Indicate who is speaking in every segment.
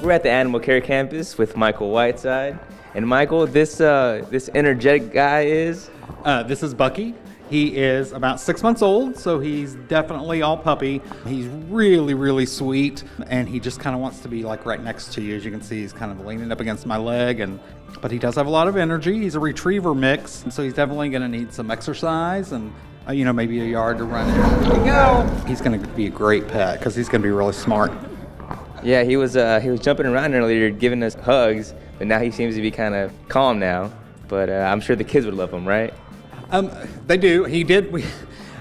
Speaker 1: We're at the Animal Care Campus with Michael Whiteside. And Michael, this energetic guy is?
Speaker 2: This is Bucky. He is about 6 months old, so he's definitely all puppy. He's really, really sweet, and he just kind of wants to be like right next to you. As you can see, he's kind of leaning up against my leg, but he does have a lot of energy. He's a retriever mix, and so he's definitely going to need some exercise and maybe a yard to run in. There you go. He's going to be a great pet because he's going to be really smart.
Speaker 1: Yeah, he was jumping around earlier, giving us hugs, but now he seems to be kind of calm now. But I'm sure the kids would love him, right?
Speaker 2: They do. He did.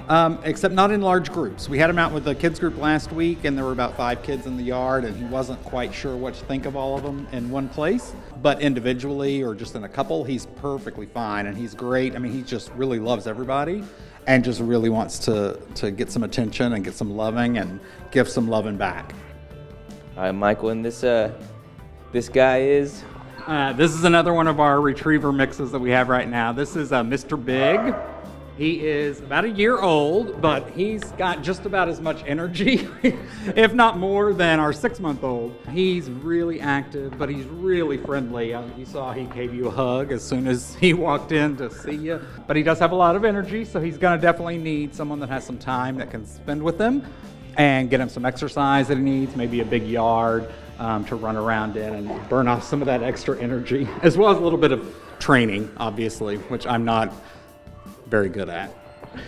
Speaker 2: Except not in large groups. We had him out with the kids group last week, and there were about 5 kids in the yard, and he wasn't quite sure what to think of all of them in one place. But individually or just in a couple, he's perfectly fine, and he's great. I mean, he just really loves everybody and just really wants to get some attention and get some loving and give some loving back.
Speaker 1: All right, Michael, and this guy is?
Speaker 2: This is another one of our retriever mixes that we have right now. This is Mr. Big. He is about a year old, but he's got just about as much energy, if not more, than our 6-month-old. He's really active, but he's really friendly. You saw he gave you a hug as soon as he walked in to see you. But he does have a lot of energy, so he's going to definitely need someone that has some time that can spend with him and get him some exercise that he needs, maybe a big yard to run around in and burn off some of that extra energy, as well as a little bit of training, obviously, which I'm not very good at.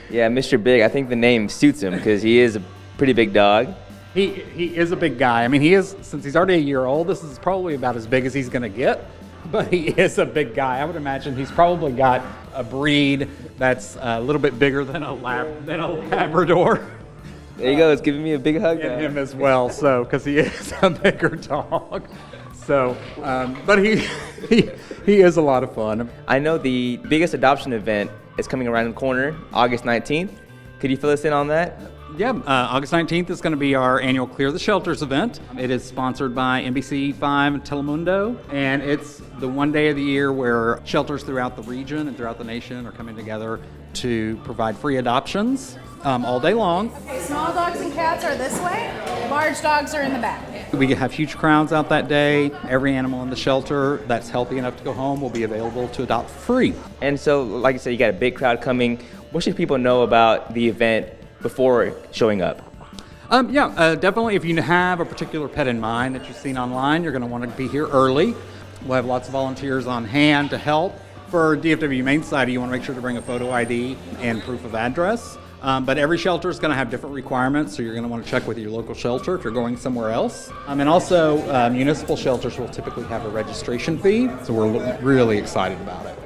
Speaker 1: Yeah, Mr. Big, I think the name suits him because he is a pretty big dog.
Speaker 2: He is a big guy. I mean, since he's already a year old, this is probably about as big as he's going to get, but he is a big guy. I would imagine he's probably got a breed that's a little bit bigger than a Labrador.
Speaker 1: There you go. It's giving me a big hug.
Speaker 2: And him as well, so because he is a bigger dog. So, but he is a lot of fun.
Speaker 1: I know the biggest adoption event is coming around the corner, August 19th. Could you fill us in on that?
Speaker 2: Yeah, August 19th is going to be our annual Clear the Shelters event. It is sponsored by NBC5 and Telemundo, and it's the one day of the year where shelters throughout the region and throughout the nation are coming together to provide free adoptions all day long.
Speaker 3: Okay, small dogs and cats are this way, large dogs are in the back.
Speaker 2: We have huge crowds out that day. Every animal in the shelter that's healthy enough to go home will be available to adopt for free.
Speaker 1: And so, like you said, you got a big crowd coming. What should people know about the event before showing up?
Speaker 2: Definitely if you have a particular pet in mind that you've seen online, you're going to want to be here early. We'll have lots of volunteers on hand to help. For DFW Humane Society, you want to make sure to bring a photo ID and proof of address. But every shelter is going to have different requirements, so you're going to want to check with your local shelter if you're going somewhere else. And also, municipal shelters will typically have a registration fee, so we're really excited about it.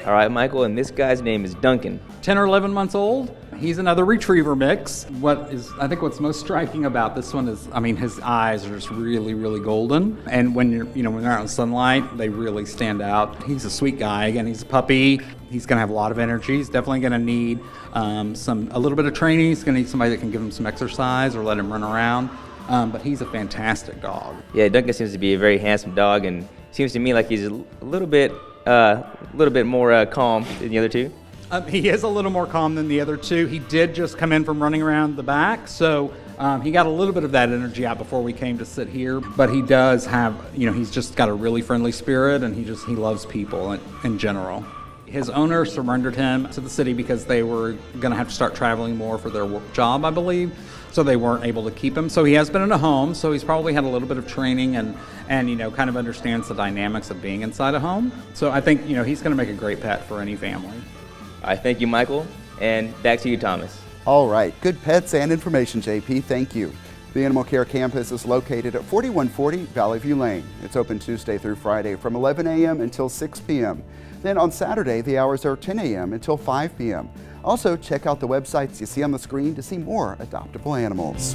Speaker 1: All right, Michael, and this guy's name is Duncan.
Speaker 2: 10 or 11 months old. He's another retriever mix. I think what's most striking about this one is, his eyes are just really, really golden. And when they're out in sunlight, they really stand out. He's a sweet guy. Again, he's a puppy. He's going to have a lot of energy. He's definitely going to need a little bit of training. He's going to need somebody that can give him some exercise or let him run around. But he's a fantastic dog.
Speaker 1: Yeah, Duncan seems to be a very handsome dog, and seems to me like he's a little bit more calm than the other two.
Speaker 2: He is a little more calm than the other two. He did just come in from running around the back, so he got a little bit of that energy out before we came to sit here. But he does have, he's just got a really friendly spirit, and he loves people in general. His owner surrendered him to the city because they were going to have to start traveling more for their job, I believe. So they weren't able to keep him. So he has been in a home, so he's probably had a little bit of training and kind of understands the dynamics of being inside a home. So I think, he's going to make a great pet for any family.
Speaker 1: All right, thank you, Michael. And back to you, Thomas.
Speaker 4: All right, good pets and information, JP. Thank you. The Animal Care Campus is located at 4140 Valley View Lane. It's open Tuesday through Friday from 11 a.m. until 6 p.m. Then on Saturday, the hours are 10 a.m. until 5 p.m. Also, check out the websites you see on the screen to see more adoptable animals.